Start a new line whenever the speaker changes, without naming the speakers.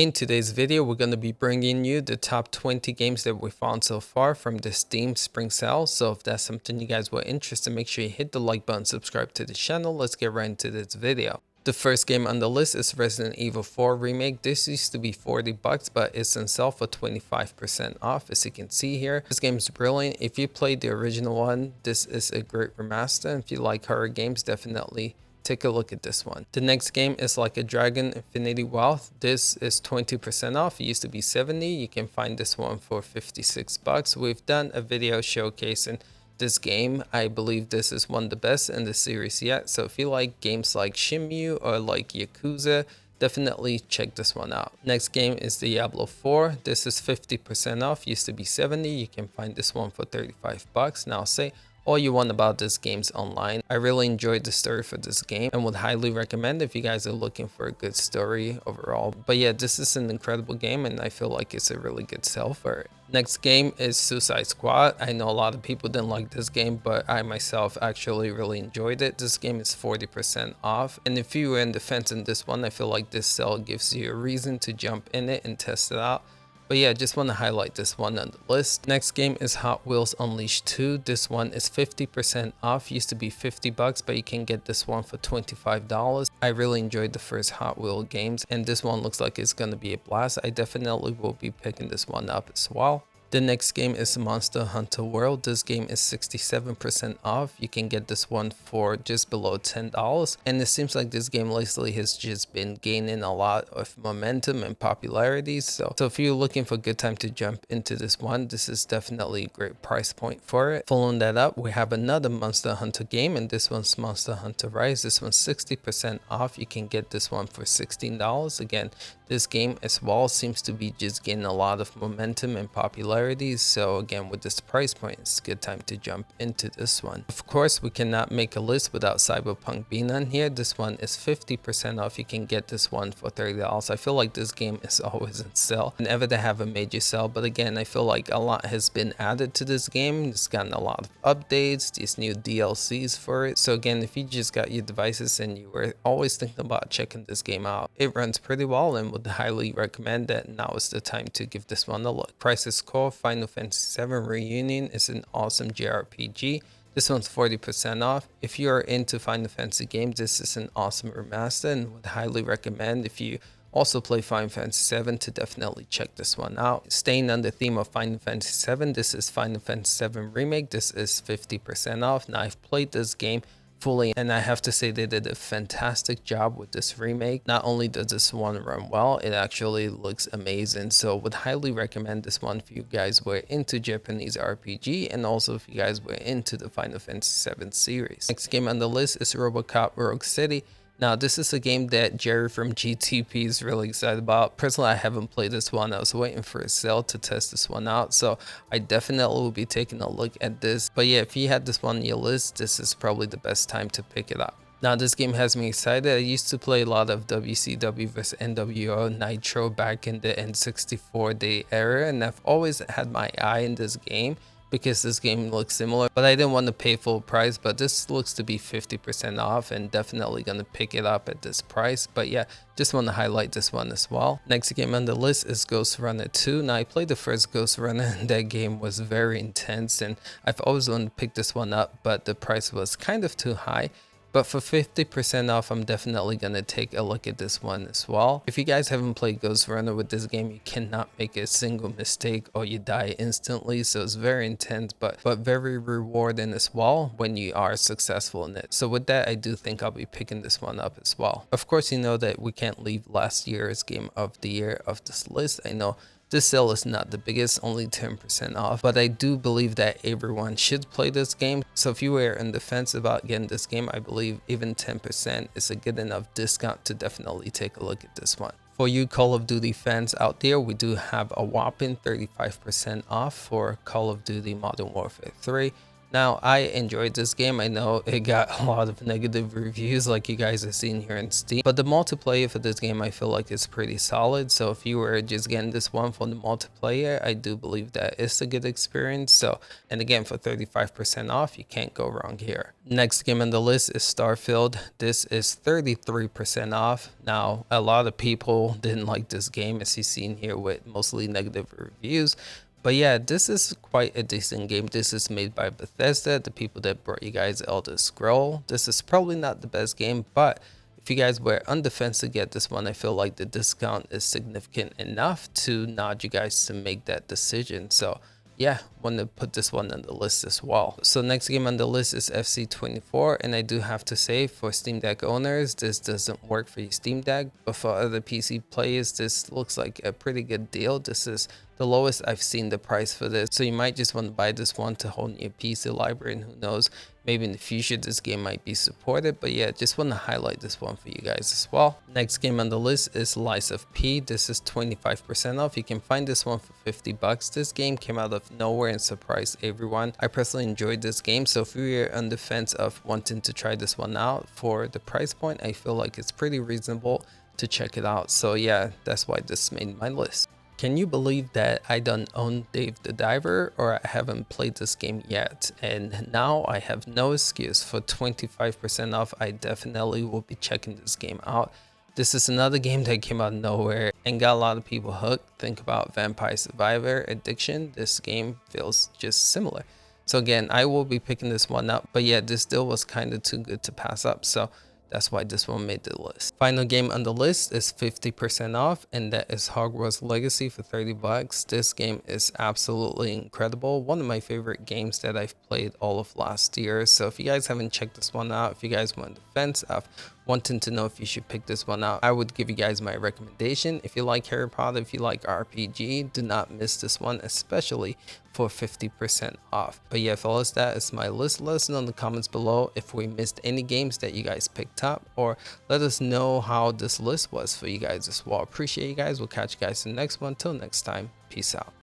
In today's video, we're going to be bringing you the top 20 games that we found so far from the Steam Spring Sale. So if that's something you guys were interested in, make sure you hit the like button, subscribe to the channel. Let's get right into this video. The first game on the list is Resident Evil 4 Remake. This used to be $40, but it's on sale for 25% off, as you can see here. This game is brilliant. If you played the original one, this is a great remaster. If you like horror games, definitely take a look at this one. The next game is Like a Dragon Infinity Wealth. This is 20% off. It used to be 70. You can find this one for 56 bucks. We've done a video showcasing this game. I believe this is one of the best in the series yet. So if you like games like Shenmue or like Yakuza, definitely check this one out. Next game is Diablo 4. This is 50% off. Used to be 70. You can find this one for 35 bucks. Now say all you want about this game's online. I really enjoyed the story for this game and would highly recommend if you guys are looking for a good story overall. But yeah, this is an incredible game and I feel like it's a really good sell for it. Next game is Suicide Squad. I know a lot of people didn't like this game, but I myself actually really enjoyed it. This game is 40% off. And if you were in the fence in this one, I feel like this sale gives you a reason to jump in it and test it out. But yeah, just want to highlight this one on the list. Next game is Hot Wheels Unleashed 2. This one is 50% off. Used to be 50 bucks, but you can get this one for $25. I really enjoyed the first Hot Wheel games, and this one looks like it's going to be a blast. I definitely will be picking this one up as well. The next game is Monster Hunter World. This game is 67% off. You can get this one for just below $10. And it seems like this game lately has just been gaining a lot of momentum and popularity. So if you're looking for a good time to jump into this one, this is definitely a great price point for it. Following that up, we have another Monster Hunter game, and this one's Monster Hunter Rise. This one's 60% off. You can get this one for $16. Again, this game as well seems to be just gaining a lot of momentum and popularity. So again, with this price point, it's a good time to jump into this one. Of course, we cannot make a list without Cyberpunk being on here. This one is 50% off. You can get this one for $30. I feel like this game is always in sale whenever they have a major sale. But again, I feel like a lot has been added to this game. It's gotten a lot of updates, these new DLCs for it. So again, if you just got your devices and you were always thinking about checking this game out, it runs pretty well and would highly recommend that now is the time to give this one a look. Price is cool. Final Fantasy VII Reunion is an awesome JRPG. This one's 40% off. If you're into Final Fantasy games, this is an awesome remaster and would highly recommend if you also play Final Fantasy VII to definitely check this one out. Staying on the theme of Final Fantasy VII, this is Final Fantasy VII Remake. This is 50% off. Now I've played this game fully, and I have to say they did a fantastic job with this remake. Not only does this one run well, it actually looks amazing. So would highly recommend this one if you guys were into Japanese RPG and also if you guys were into the Final Fantasy VII series. Next game on the list is RoboCop Rogue City. Now, this is a game that Jerry from GTP is really excited about. Personally, I haven't played this one. I was waiting for a sale to test this one out. So I definitely will be taking a look at this. But yeah, if you had this one on your list, this is probably the best time to pick it up. Now, this game has me excited. I used to play a lot of WCW vs NWO Nitro back in the N64 day era. And I've always had my eye in this game because this game looks similar, but I didn't want to pay full price. But this looks to be 50% off and definitely gonna pick it up at this price. But yeah, just want to highlight this one as well. Next game on the list is Ghost Runner 2. Now I played the first Ghost Runner and that game was very intense and I've always wanted to pick this one up, but the price was kind of too high. But for 50% off, I'm definitely going to take a look at this one as well. If you guys haven't played Ghost Runner with this game, you cannot make a single mistake or you die instantly. So it's very intense, but very rewarding as well when you are successful in it. So with that, I do think I'll be picking this one up as well. Of course, you know that we can't leave last year's game of the year of this list. I know this sale is not the biggest, only 10% off, but I do believe that everyone should play this game. So if you were in the fence about getting this game, I believe even 10% is a good enough discount to definitely take a look at this one. For you Call of Duty fans out there, we do have a whopping 35% off for Call of Duty Modern Warfare 3. Now, I enjoyed this game. I know it got a lot of negative reviews like you guys are seeing here in Steam, but the multiplayer for this game I feel like is pretty solid. So if you were just getting this one for the multiplayer, I do believe that it's a good experience. So, and again, for 35% off, you can't go wrong here. Next game on the list is Starfield. This is 33% off. Now, a lot of people didn't like this game, as you've seen here with mostly negative reviews. But yeah, this is quite a decent game. This is made by Bethesda, the people that brought you guys Elder Scroll. This is probably not the best game, but if you guys were on the fence to get this one, I feel like the discount is significant enough to nod you guys to make that decision. So yeah, want to put this one on the list as well. So next game on the list is FC24, and I do have to say, for Steam Deck owners, this doesn't work for your Steam Deck, but for other PC players, this looks like a pretty good deal. This is the lowest I've seen the price for this, so you might just want to buy this one to hold in your PC library, and who knows, maybe in the future this game might be supported. But yeah, just want to highlight this one for you guys as well. Next game on the list is Lies of P. This is 25% off. You can find this one for 50 bucks. This game came out of nowhere and surprised everyone. I personally enjoyed this game, so if you're on the fence of wanting to try this one out for the price point, I feel like it's pretty reasonable to check it out. So yeah, that's why this made my list. Can you believe that I don't own Dave the Diver, or I haven't played this game yet? And now I have no excuse. For 25% off, I definitely will be checking this game out. This is another game that came out of nowhere and got a lot of people hooked. Think about Vampire Survivor addiction. This game feels just similar. So again, I will be picking this one up, but yeah, this deal was kind of too good to pass up. So that's why this one made the list. Final game on the list is 50% off, and that is Hogwarts Legacy for 30 bucks. This game is absolutely incredible. One of my favorite games that I've played all of last year. So if you guys haven't checked this one out, if you guys want the fence of wanting to know if you should pick this one out, I would give you guys my recommendation. If you like Harry Potter, if you like RPG, do not miss this one, especially for 50% off. But yeah, fellas, that is my list. Let us know in the comments below if we missed any games that you guys picked up, or let us know how this list was for you guys as well. Appreciate you guys. We'll catch you guys in the next one. Till next time, peace out.